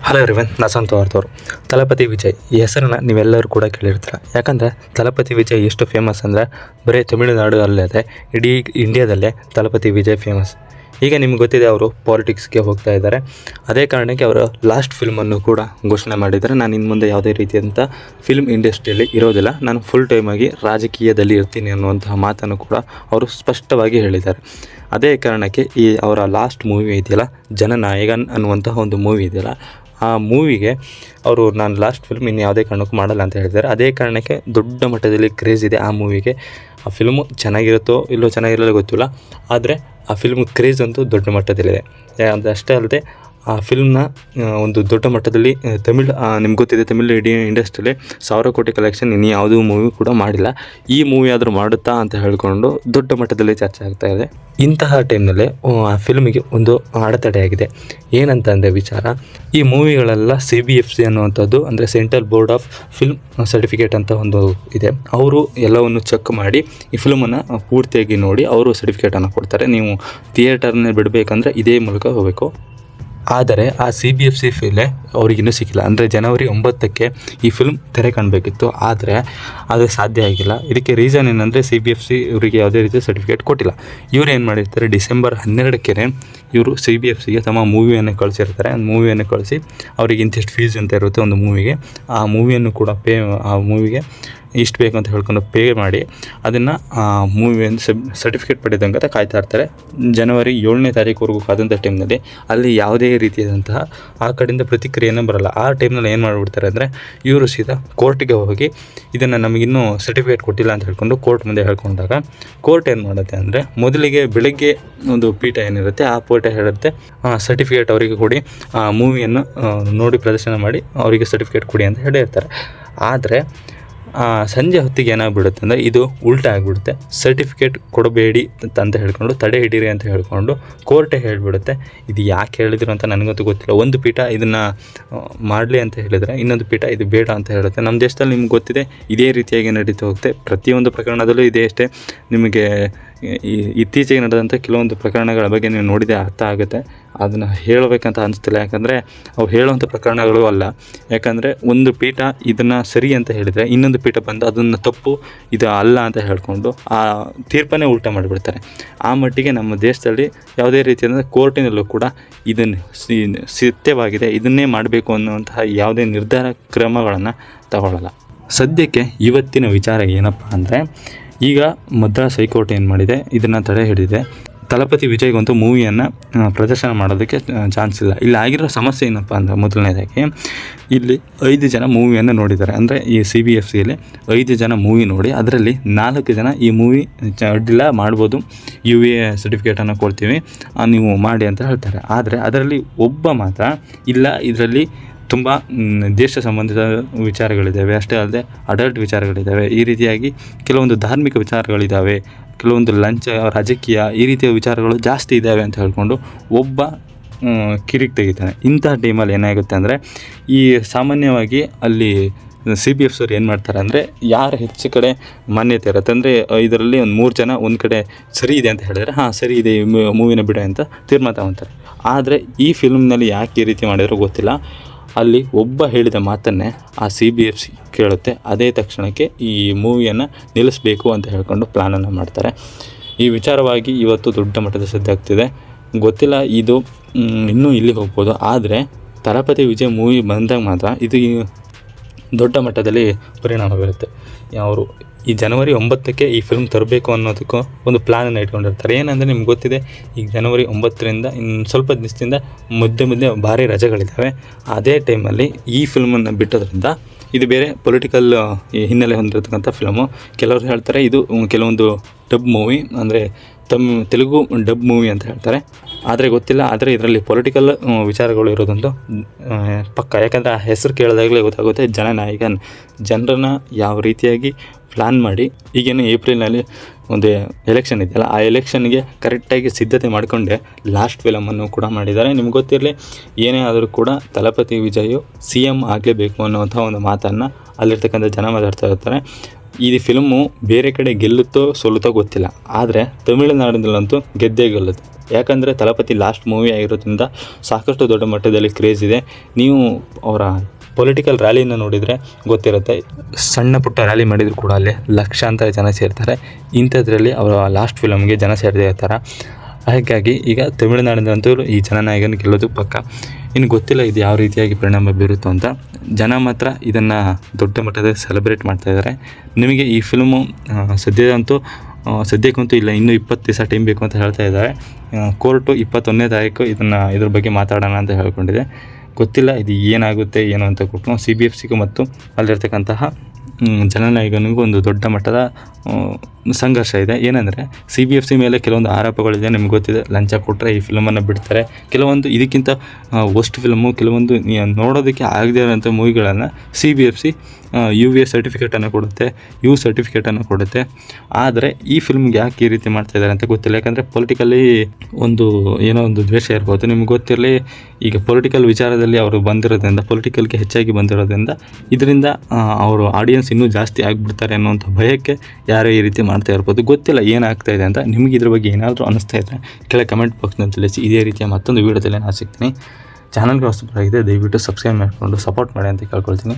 Hello everyone, ನಾ ಸಂತೋರ್ತವ್ರು. ತಲಪತಿ ವಿಜಯ್ ಈ ಹೆಸರನ್ನು ನೀವೆಲ್ಲರೂ ಕೂಡ ಕೇಳಿರ್ತೀರ. ಯಾಕಂದರೆ ತಲಪತಿ ವಿಜಯ್ ಎಷ್ಟು ಫೇಮಸ್ ಅಂದರೆ ಬರೀ ತಮಿಳುನಾಡು ಅಲ್ಲದೆ ಇಡೀ ಇಂಡಿಯಾದಲ್ಲೇ ತಲಪತಿ ವಿಜಯ್ ಫೇಮಸ್. ಈಗ ನಿಮ್ಗೆ ಗೊತ್ತಿದೆ, ಅವರು ಪಾಲಿಟಿಕ್ಸ್ಗೆ ಹೋಗ್ತಾ ಇದ್ದಾರೆ. ಅದೇ ಕಾರಣಕ್ಕೆ ಅವರು ಲಾಸ್ಟ್ ಫಿಲ್ಮನ್ನು ಕೂಡ ಘೋಷಣೆ ಮಾಡಿದ್ದಾರೆ. ನಾನು ಇನ್ನು ಮುಂದೆ ಯಾವುದೇ ರೀತಿಯಾದಂಥ ಫಿಲ್ಮ್ ಇಂಡಸ್ಟ್ರಿಯಲ್ಲಿ ಇರೋದಿಲ್ಲ, ನಾನು ಫುಲ್ ಟೈಮಾಗಿ ರಾಜಕೀಯದಲ್ಲಿ ಇರ್ತೀನಿ ಅನ್ನುವಂತಹ ಮಾತನ್ನು ಕೂಡ ಅವರು ಸ್ಪಷ್ಟವಾಗಿ ಹೇಳಿದ್ದಾರೆ. ಅದೇ ಕಾರಣಕ್ಕೆ ಈ ಅವರ ಲಾಸ್ಟ್ ಮೂವಿ ಇದೆಯಲ್ಲ, ಜನನಾಯಕನ್ ಅನ್ನುವಂತಹ ಒಂದು ಮೂವಿ ಇದೆಯಲ್ಲ, ಆ ಮೂವಿಗೆ ಅವರು ನಾನು ಲಾಸ್ಟ್ ಫಿಲ್ಮ್ ಇನ್ನು ಯಾವುದೇ ಕಾರಣಕ್ಕೂ ಮಾಡಲ್ಲ ಅಂತ ಹೇಳಿದ್ದಾರೆ. ಅದೇ ಕಾರಣಕ್ಕೆ ದೊಡ್ಡ ಮಟ್ಟದಲ್ಲಿ ಕ್ರೇಜ್ ಇದೆ ಆ ಮೂವಿಗೆ. ಆ ಫಿಲ್ಮು ಚೆನ್ನಾಗಿರುತ್ತೋ ಇಲ್ಲೋ ಚೆನ್ನಾಗಿರಲ್ಲ ಗೊತ್ತಿಲ್ಲ, ಆದರೆ ಆ ಫಿಲ್ಮ್ ಕ್ರೇಜ್ ಅಂತೂ ದೊಡ್ಡ ಮಟ್ಟದಲ್ಲಿದೆ. ಅಷ್ಟೇ ಅಲ್ಲದೆ ಆ ಫಿಲ್ಮ್ನ ಒಂದು ದೊಡ್ಡ ಮಟ್ಟದಲ್ಲಿ ನಿಮ್ಗೆ ಗೊತ್ತಿದೆ, ತಮಿಳ್ ಇಡೀ ಇಂಡಸ್ಟ್ರಿಯಲ್ಲಿ 1,000 ಕೋಟಿ ಕಲೆಕ್ಷನ್ ಇನ್ನು ಯಾವುದೂ ಮೂವಿ ಕೂಡ ಮಾಡಿಲ್ಲ. ಈ ಮೂವಿ ಆದರೂ ಮಾಡುತ್ತಾ ಅಂತ ಹೇಳಿಕೊಂಡು ದೊಡ್ಡ ಮಟ್ಟದಲ್ಲಿ ಚರ್ಚೆ ಆಗ್ತಾ ಇದೆ. ಇಂತಹ ಟೈಮ್ನಲ್ಲಿ ಆ ಫಿಲ್ಮಿಗೆ ಒಂದು ಅಡೆತಡೆಯಾಗಿದೆ. ಏನಂತಂದರೆ ವಿಚಾರ, ಈ ಮೂವಿಗಳೆಲ್ಲ CBFC ಅನ್ನುವಂಥದ್ದು ಅಂದರೆ central board of film certificate ಅಂತ ಒಂದು ಇದೆ. ಅವರು ಎಲ್ಲವನ್ನು ಚೆಕ್ ಮಾಡಿ ಈ ಫಿಲ್ಮನ್ನು ಪೂರ್ತಿಯಾಗಿ ನೋಡಿ ಅವರು ಸರ್ಟಿಫಿಕೇಟನ್ನು ಕೊಡ್ತಾರೆ. ನೀವು ಥಿಯೇಟರ್ನೇ ಬಿಡಬೇಕಂದ್ರೆ ಇದೇ ಮೂಲಕ ಹೋಗಬೇಕು. ಆದರೆ ಆ CBFC ಫೀಲೇ ಅವ್ರಿಗಿನ್ನೂ ಸಿಕ್ಕಿಲ್ಲ. ಅಂದರೆ ಜನವರಿ 9ಕ್ಕೆ ಈ ಫಿಲ್ಮ್ ತೆರೆ ಕಾಣಬೇಕಿತ್ತು, ಆದರೆ ಅದು ಸಾಧ್ಯ ಆಗಿಲ್ಲ. ಇದಕ್ಕೆ ರೀಸನ್ ಏನಂದರೆ CBFC ಇವರಿಗೆ ಯಾವುದೇ ರೀತಿಯ ಸರ್ಟಿಫಿಕೇಟ್ ಕೊಟ್ಟಿಲ್ಲ. ಇವರು ಏನು ಮಾಡಿರ್ತಾರೆ, ಡಿಸೆಂಬರ್ 12ಕ್ಕೆ ಇವರು CBFCಗೆ ತಮ್ಮ ಮೂವಿಯನ್ನು ಕಳಿಸಿರ್ತಾರೆ. ಮೂವಿಯನ್ನು ಕಳಿಸಿ ಅವ್ರಿಗೆ ಇಂತಿಷ್ಟು ಫೀಸ್ ಅಂತ ಇರುತ್ತೆ ಒಂದು ಮೂವಿಗೆ, ಆ ಮೂವಿಯನ್ನು ಕೂಡ ಆ ಮೂವಿಗೆ ಇಷ್ಟು ಬೇಕು ಅಂತ ಹೇಳ್ಕೊಂಡು ಪೇ ಮಾಡಿ ಅದನ್ನು ಮೂವಿಯನ್ನು ಸರ್ಟಿಫಿಕೇಟ್ ಪಡೆದಂಗೆ ಕಾಯ್ತಾ ಇರ್ತಾರೆ. ಜನವರಿ 7ನೇ ತಾರೀಕುವರೆಗೂ ಕಾದಂಥ ಟೈಮ್ನಲ್ಲಿ ಅಲ್ಲಿ ಯಾವುದೇ ರೀತಿಯಾದಂತಹ ಆ ಕಡೆಯಿಂದ ಪ್ರತಿಕ್ರಿಯೆನೇ ಬರೋಲ್ಲ. ಆ ಟೈಮ್ನಲ್ಲಿ ಏನು ಮಾಡಿಬಿಡ್ತಾರೆ ಅಂದರೆ, ಇವರು ಸೀದಾ ಕೋರ್ಟಿಗೆ ಹೋಗಿ ಇದನ್ನು ನಮಗಿನ್ನೂ ಸರ್ಟಿಫಿಕೇಟ್ ಕೊಟ್ಟಿಲ್ಲ ಅಂತ ಹೇಳ್ಕೊಂಡು ಕೋರ್ಟ್ ಮುಂದೆ ಹೇಳ್ಕೊಂಡಾಗ ಕೋರ್ಟ್ ಏನು ಮಾಡುತ್ತೆ ಅಂದರೆ, ಮೊದಲಿಗೆ ಬೆಳಗ್ಗೆ ಒಂದು ಪೀಠ ಏನಿರುತ್ತೆ ಆ ಪೀಠ ಹೇಳುತ್ತೆ ಸರ್ಟಿಫಿಕೇಟ್ ಅವರಿಗೆ ಕೊಡಿ, ಮೂವಿಯನ್ನು ನೋಡಿ ಪ್ರದರ್ಶನ ಮಾಡಿ ಅವರಿಗೆ ಸರ್ಟಿಫಿಕೇಟ್ ಕೊಡಿ ಅಂತ ಹೇಳಿರ್ತಾರೆ. ಆದರೆ ಸಂಜೆ ಹೊತ್ತಿಗೆ ಏನಾಗ್ಬಿಡುತ್ತೆ ಅಂದರೆ ಇದು ಉಲ್ಟಾ ಆಗಿಬಿಡುತ್ತೆ. ಸರ್ಟಿಫಿಕೇಟ್ ಕೊಡಬೇಡಿ ಅಂತ ಹೇಳ್ಕೊಂಡು ತಡೆ ಹಿಡೀರಿ ಅಂತ ಹೇಳ್ಕೊಂಡು ಕೋರ್ಟೇ ಹೇಳಿಬಿಡುತ್ತೆ. ಇದು ಯಾಕೆ ಹೇಳಿದ್ರು ಅಂತ ನನಗಂತೂ ಗೊತ್ತಿಲ್ಲ. ಒಂದು ಪೀಠ ಇದನ್ನು ಮಾಡಲಿ ಅಂತ ಹೇಳಿದರೆ ಇನ್ನೊಂದು ಪೀಠ ಇದು ಬೇಡ ಅಂತ ಹೇಳುತ್ತೆ. ನಮ್ಮ ದೇಶದಲ್ಲಿ ನಿಮ್ಗೆ ಗೊತ್ತಿದೆ ಇದೇ ರೀತಿಯಾಗಿ ನಡೀತಾ ಹೋಗುತ್ತೆ. ಪ್ರತಿಯೊಂದು ಪ್ರಕರಣದಲ್ಲೂ ಇದೇ ಅಷ್ಟೇ. ನಿಮಗೆ ಇತ್ತೀಚೆಗೆ ನಡೆದಂಥ ಕೆಲವೊಂದು ಪ್ರಕರಣಗಳ ಬಗ್ಗೆ ನೀವು ನೋಡಿದೆ ಅರ್ಥ ಆಗುತ್ತೆ. ಅದನ್ನು ಹೇಳಬೇಕಂತ ಅನಿಸ್ತಿಲ್ಲ, ಯಾಕಂದರೆ ಅವು ಹೇಳುವಂಥ ಪ್ರಕರಣಗಳು ಅಲ್ಲ. ಯಾಕಂದರೆ ಒಂದು ಪೀಠ ಇದನ್ನು ಸರಿ ಅಂತ ಹೇಳಿದರೆ ಇನ್ನೊಂದು ಪೀಠ ಬಂದು ಅದನ್ನು ತಪ್ಪು ಇದು ಅಲ್ಲ ಅಂತ ಹೇಳಿಕೊಂಡು ಆ ತೀರ್ಪನ್ನೇ ಉಲ್ಟಾ ಮಾಡಿಬಿಡ್ತಾರೆ. ಆ ಮಟ್ಟಿಗೆ ನಮ್ಮ ದೇಶದಲ್ಲಿ ಯಾವುದೇ ರೀತಿಯಾದ ಕೋರ್ಟಿನಲ್ಲೂ ಕೂಡ ಇದನ್ನು ಸತ್ಯವಾಗಿದೆ ಇದನ್ನೇ ಮಾಡಬೇಕು ಅನ್ನುವಂತಹ ಯಾವುದೇ ನಿರ್ಧಾರ ಕ್ರಮಗಳನ್ನು ತಗೊಳ್ಳಲ್ಲ. ಸದ್ಯಕ್ಕೆ ಇವತ್ತಿನ ವಿಚಾರ ಏನಪ್ಪ ಅಂದರೆ, ಈಗ ಮದ್ರಾಸ್ ಹೈಕೋರ್ಟ್ ಏನು ಮಾಡಿದೆ, ಇದನ್ನು ತಡೆ ಹಿಡಿದಿದೆ. ತಲಪತಿ ವಿಜಯ್ಗಂತೂ ಮೂವಿಯನ್ನು ಪ್ರದರ್ಶನ ಮಾಡೋದಕ್ಕೆ ಚಾನ್ಸ್ ಇಲ್ಲ. ಇಲ್ಲಿ ಆಗಿರೋ ಸಮಸ್ಯೆ ಏನಪ್ಪ ಅಂದರೆ, ಮೊದಲನೇದಾಗಿ ಇಲ್ಲಿ 5 ಜನ ಮೂವಿಯನ್ನು ನೋಡಿದ್ದಾರೆ. ಅಂದರೆ ಈ CBFCಯಲ್ಲಿ 5 ಜನ ಮೂವಿ ನೋಡಿ ಅದರಲ್ಲಿ 4 ಜನ ಈ ಮೂವಿ ಅಡ್ಡಿಲ್ಲ ಮಾಡ್ಬೋದು, UA ಸರ್ಟಿಫಿಕೇಟನ್ನು ಕೊಡ್ತೀವಿ ನೀವು ಮಾಡಿ ಅಂತ ಹೇಳ್ತಾರೆ. ಆದರೆ ಅದರಲ್ಲಿ ಒಬ್ಬ ಮಾತ್ರ ಇಲ್ಲ, ಇದರಲ್ಲಿ ತುಂಬ ದೇಶ ಸಂಬಂಧಿತ ವಿಚಾರಗಳಿದ್ದಾವೆ, ಅಷ್ಟೇ ಅಲ್ಲದೆ ಅಡಲ್ಟ್ ವಿಚಾರಗಳಿದ್ದಾವೆ, ಈ ರೀತಿಯಾಗಿ ಕೆಲವೊಂದು ಧಾರ್ಮಿಕ ವಿಚಾರಗಳಿದ್ದಾವೆ, ಕೆಲವೊಂದು ಲಂಚ ರಾಜಕೀಯ ಈ ರೀತಿಯ ವಿಚಾರಗಳು ಜಾಸ್ತಿ ಇದ್ದಾವೆ ಅಂತ ಹೇಳ್ಕೊಂಡು ಒಬ್ಬ ಕಿರಿಕ್ ತೆಗಿತಾನೆ. ಇಂಥ ಟೈಮಲ್ಲಿ ಏನಾಗುತ್ತೆ ಅಂದರೆ, ಈ ಸಾಮಾನ್ಯವಾಗಿ ಅಲ್ಲಿ CBFC ಅವ್ರು ಏನು ಮಾಡ್ತಾರೆ ಅಂದರೆ, ಯಾರು ಹೆಚ್ಚು ಕಡೆ ಮಾನ್ಯತೆ ಇರುತ್ತೆ ಅಂದರೆ ಇದರಲ್ಲಿ ಒಂದು 3 ಜನ ಒಂದು ಕಡೆ ಸರಿ ಇದೆ ಅಂತ ಹೇಳಿದ್ರೆ ಸರಿ ಇದೆ ಮೂವಿನ ಬಿಡ ಅಂತ ತೀರ್ಮಾನ ತಗೊತಾರೆ. ಆದರೆ ಈ ಫಿಲ್ಮ್ನಲ್ಲಿ ಯಾಕೆ ಈ ರೀತಿ ಮಾಡಿದ್ರು ಗೊತ್ತಿಲ್ಲ. ಅಲ್ಲಿ ಒಬ್ಬ ಹೇಳಿದ ಮಾತನ್ನೇ ಆ CBFC ಕೇಳುತ್ತೆ. ಅದೇ ತಕ್ಷಣಕ್ಕೆ ಈ ಮೂವಿಯನ್ನು ನಿಲ್ಲಿಸಬೇಕು ಅಂತ ಹೇಳ್ಕೊಂಡು ಪ್ಲ್ಯಾನನ್ನು ಮಾಡ್ತಾರೆ. ಈ ವಿಚಾರವಾಗಿ ಇವತ್ತು ದೊಡ್ಡ ಮಟ್ಟದ ಸದ್ಯ ಆಗ್ತಿದೆ. ಗೊತ್ತಿಲ್ಲ ಇದು ಇನ್ನೂ ಇಲ್ಲಿ ಹೋಗ್ಬೋದು, ಆದರೆ ತಲಪತಿ ವಿಜಯ್ ಮೂವಿ ಬಂದಾಗ ಮಾತ್ರ ಇದು ದೊಡ್ಡ ಮಟ್ಟದಲ್ಲಿ ಪರಿಣಾಮ ಬೀರುತ್ತೆ. ಅವರು ಈ ಜನವರಿ 9ಕ್ಕೆ ಈ ಫಿಲ್ಮ್ ತರಬೇಕು ಅನ್ನೋದಕ್ಕೂ ಒಂದು ಪ್ಲ್ಯಾನನ್ನು ಇಟ್ಕೊಂಡಿರ್ತಾರೆ. ಏನಂದರೆ ನಿಮ್ಗೆ ಗೊತ್ತಿದೆ, ಈಗ ಜನವರಿ 9ರಿಂದ ಇನ್ನು ಸ್ವಲ್ಪ ದಿವಸದಿಂದ ಮಧ್ಯೆ ಭಾರಿ ರಜೆಗಳಿದ್ದಾವೆ. ಅದೇ ಟೈಮಲ್ಲಿ ಈ ಫಿಲ್ಮನ್ನು ಬಿಟ್ಟೋದ್ರಿಂದ ಇದು ಬೇರೆ ಪೊಲಿಟಿಕಲ್ ಹಿನ್ನೆಲೆ ಹೊಂದಿರತಕ್ಕಂಥ ಫಿಲ್ಮು. ಕೆಲವರು ಹೇಳ್ತಾರೆ ಇದು ಕೆಲವೊಂದು ಡಬ್ ಮೂವಿ, ಅಂದರೆ ತೆಲುಗು ಡಬ್ ಮೂವಿ ಅಂತ ಹೇಳ್ತಾರೆ. ಆದರೆ ಗೊತ್ತಿಲ್ಲ, ಆದರೆ ಇದರಲ್ಲಿ ಪೊಲಿಟಿಕಲ್ ವಿಚಾರಗಳು ಇರೋದೊಂದು ಪಕ್ಕ. ಯಾಕಂದರೆ ಆ ಹೆಸರು ಕೇಳಿದಾಗಲೇ ಗೊತ್ತಾಗುತ್ತೆ, ಜನನಾಯಕನ್. ಜನರನ್ನು ಯಾವ ರೀತಿಯಾಗಿ ಪ್ಲ್ಯಾನ್ ಮಾಡಿ, ಈಗೇನು ಏಪ್ರಿಲ್ನಲ್ಲಿ ಒಂದು ಎಲೆಕ್ಷನ್ ಇದೆಯಲ್ಲ, ಆ ಎಲೆಕ್ಷನ್ಗೆ ಕರೆಕ್ಟಾಗಿ ಸಿದ್ಧತೆ ಮಾಡಿಕೊಂಡೆ ಲಾಸ್ಟ್ ಫಿಲಮನ್ನು ಕೂಡ ಮಾಡಿದ್ದಾರೆ. ನಿಮ್ಗೆ ಗೊತ್ತಿರಲಿ, ಏನೇ ಆದರೂ ಕೂಡ ತಲಪತಿ ವಿಜಯ್ CM ಆಗಲೇಬೇಕು ಅನ್ನುವಂಥ ಒಂದು ಮಾತನ್ನು ಅಲ್ಲಿರ್ತಕ್ಕಂಥ ಜನ ಮಾತಾಡ್ತಾ ಇರ್ತಾರೆ. ಈ ಫಿಲ್ಮು ಬೇರೆ ಕಡೆ ಗೆಲ್ಲುತ್ತೋ ಸೋಲುತ್ತೋ ಗೊತ್ತಿಲ್ಲ, ಆದರೆ ತಮಿಳುನಾಡಿನಲ್ಲಂತೂ ಗೆದ್ದೇ ಗೆಲ್ಲುತ್ತೆ. ಯಾಕಂದರೆ ತಲಪತಿ ಲಾಸ್ಟ್ ಮೂವಿ ಆಗಿರೋದ್ರಿಂದ ಸಾಕಷ್ಟು ದೊಡ್ಡ ಮಟ್ಟದಲ್ಲಿ ಕ್ರೇಜ್ ಇದೆ. ನೀವು ಅವರ ಪೊಲಿಟಿಕಲ್ ರ್ಯಾಲಿನ ನೋಡಿದರೆ ಗೊತ್ತಿರುತ್ತೆ. ಸಣ್ಣ ಪುಟ್ಟ ರ್ಯಾಲಿ ಮಾಡಿದರೂ ಕೂಡ ಅಲ್ಲಿ ಲಕ್ಷಾಂತರ ಜನ ಸೇರ್ತಾರೆ. ಇಂಥದ್ರಲ್ಲಿ ಅವರ ಲಾಸ್ಟ್ ಫಿಲಮ್ಗೆ ಜನ ಸೇರದೇ ಇರ್ತಾರೆ. ಹಾಗಾಗಿ ಈಗ ತಮಿಳುನಾಡಿನಂತೂ ಈ ಜನನಾಯಕನ ಗೆಲ್ಲೋದು ಪಕ್ಕ. ಇನ್ನು ಗೊತ್ತಿಲ್ಲ ಇದು ಯಾವ ರೀತಿಯಾಗಿ ಪರಿಣಾಮ ಬೀರುತ್ತೋ ಅಂತ. ಜನ ಮಾತ್ರ ಇದನ್ನು ದೊಡ್ಡ ಮಟ್ಟದಲ್ಲಿ ಸೆಲೆಬ್ರೇಟ್ ಮಾಡ್ತಾಯಿದ್ದಾರೆ. ನಿಮಗೆ ಈ ಫಿಲ್ಮು ಸದ್ಯಕ್ಕಂತೂ ಇಲ್ಲ, ಇನ್ನೂ 20 ದಿವಸ ಟೈಮ್ ಬೇಕು ಅಂತ ಹೇಳ್ತಾ ಇದ್ದಾರೆ. ಕೋರ್ಟು 21ನೇ ತಾರೀಕು ಇದ್ರ ಬಗ್ಗೆ ಮಾತಾಡೋಣ ಅಂತ ಹೇಳ್ಕೊಂಡಿದೆ. ಗೊತ್ತಿಲ್ಲ ಇದು ಏನಾಗುತ್ತೆ ಏನು ಅಂತ ಕೊಟ್ಟು CBFCಗೂ ಮತ್ತು ಅಲ್ಲಿರ್ತಕ್ಕಂತಹ ಜನನಾಯಕನಿಗೂ ಒಂದು ದೊಡ್ಡ ಮಟ್ಟದ ಸಂಘರ್ಷ ಇದೆ. ಏನಂದರೆ CBFC ಮೇಲೆ ಕೆಲವೊಂದು ಆರೋಪಗಳಿದೆ. ನಿಮ್ಗೆ ಗೊತ್ತಿದೆ, ಲಂಚ ಕೊಟ್ಟರೆ ಈ ಫಿಲ್ಮನ್ನು ಬಿಡ್ತಾರೆ. ಕೆಲವೊಂದು ಇದಕ್ಕಿಂತ ವರ್ಸ್ಟ್ ಫಿಲ್ಮು, ಕೆಲವೊಂದು ನೋಡೋದಕ್ಕೆ ಆಗದೇ ಇರೋಂಥ ಮೂವಿಗಳನ್ನು CBFC UA ಸರ್ಟಿಫಿಕೇಟನ್ನು ಕೊಡುತ್ತೆ, U ಸರ್ಟಿಫಿಕೇಟನ್ನು ಕೊಡುತ್ತೆ. ಆದರೆ ಈ ಫಿಲ್ಮ್ಗೆ ಯಾಕೆ ಈ ರೀತಿ ಮಾಡ್ತಾಯಿದ್ದಾರೆ ಅಂತ ಗೊತ್ತಿಲ್ಲ. ಯಾಕಂದರೆ ಪೊಲಿಟಿಕಲಿ ಏನೋ ಒಂದು ದ್ವೇಷ ಇರ್ಬೋದು. ನಿಮ್ಗೆ ಗೊತ್ತಿರಲಿ, ಈಗ ಪೊಲಿಟಿಕಲ್ ವಿಚಾರದಲ್ಲಿ ಅವರು ಬಂದಿರೋದ್ರಿಂದ, ಪೊಲಿಟಿಕಲ್ಗೆ ಹೆಚ್ಚಾಗಿ ಬಂದಿರೋದ್ರಿಂದ ಇದರಿಂದ ಅವರು ಆಡಿಯನ್ಸ್ ಇನ್ನೂ ಜಾಸ್ತಿ ಆಗಿಬಿಡ್ತಾರೆ ಅನ್ನೋಂಥ ಭಯಕ್ಕೆ ಯಾರೋ ಈ ರೀತಿ ಮಾಡ್ತಾ ಇರ್ಬೋದು. ಗೊತ್ತಿಲ್ಲ ಏನಾಗ್ತಾ ಇದೆ ಅಂತ. ನಿಮಗೆ ಇದ್ರ ಬಗ್ಗೆ ಏನಾದರೂ ಅನ್ನಿಸ್ತಾ ಇದ್ದರೆ ಕೆಳಗೆ ಕಮೆಂಟ್ ಬಾಕ್ಸ್ನಲ್ಲಿ ತಿಳಿಸಿ. ಇದೇ ರೀತಿಯ ಮತ್ತೊಂದು ವೀಡಿಯೋದಲ್ಲಿ ನಾನು ಸಿಗ್ತೀನಿ. ಚಾನಲ್ಗೆ ಹೊಸಬರಾಗಿದೆ, ದಯವಿಟ್ಟು ಸಬ್ಸ್ಕ್ರೈಬ್ ಮಾಡಿಕೊಂಡು ಸಪೋರ್ಟ್ ಮಾಡಿ ಅಂತ ಕೇಳ್ಕೊಳ್ತೀನಿ.